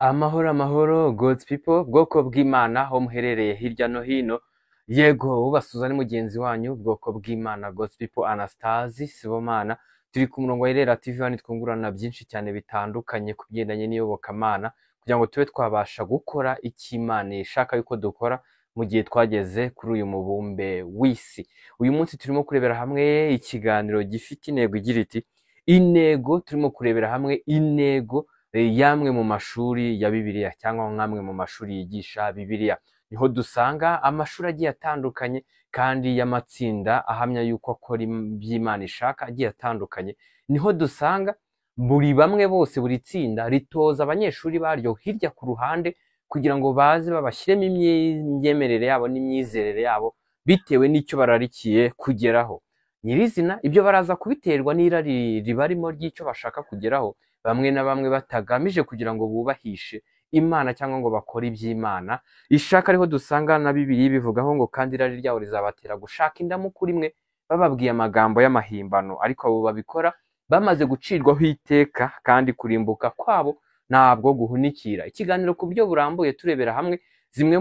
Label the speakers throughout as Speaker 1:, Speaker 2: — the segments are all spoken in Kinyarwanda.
Speaker 1: Amahoro amahoro God's people, bwoko bw'Imana aho muherereye hirya no hino. Yego ubasuza ni mugenzi wanyu bwoko bw'Imana God's people Anastasi Sibomana. Turi ku murongo wa Irera TV hano twungurana byinshi cyane bitandukanye ku bigendanye n'iyobokamana kugira ngo tube twabasha gukora icyo Imana ishaka yuko dukora mu gihe twageze kuri uyu mubumbe w'isi. Uyu munsi turimo kurebera hamwe ikiganiro gifite intego igira iti intego. Turimo kurebera hamwe intego yamwe mu mashuri ya Bibiliya cyangwa nkamwe mu mashuri yigisha Bibiliya. Niho dusanga amashuri agiye atandukanye kandi y'amatsinda ahamya yuko akora iby'Imana ishaka agiye atandukanye. Niho dusanga buri bamwe bose, buri tsinda ritoza abanyeshuri baryo hirya ku ruhande kugira ngo baze babashyiremo imyemerere yabo n'imyizerere yabo bitewe n'icyo bararikiye kugeraho. Nyirizina ibyo baraza kubiterwa n'irari ribarimo ry'icyo bashaka kugeraho, bamwe na bamwe batagamije kugira ngo bubahishe Imana cyangwa ngo bakore iby'Imana ishaka. Ariho dusanga na Bibiliya bivugaho ngo kandi irari ryabo rizabatera gushaka indamu kuri mwe bababwiye amagambo y'amahimbano, ariko abo babikora bamaze gucirwaho iteka kandi kurimbuka kwabo ntabwo guhunikira. Ikiganiro ku buryo burambuye turebera hamwe zimwe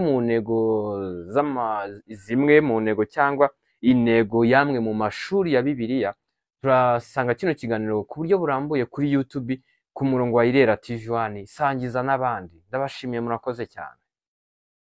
Speaker 1: mu ntego cyangwa intego yamwe mu mashuri ya Bibiliya. Turasanga kino kiganiro ku buryo burambuye kuri YouTube ku murongo wa Irera TV 1. Sangiza n'abandi. Ndabashimiye, murakoze cyane.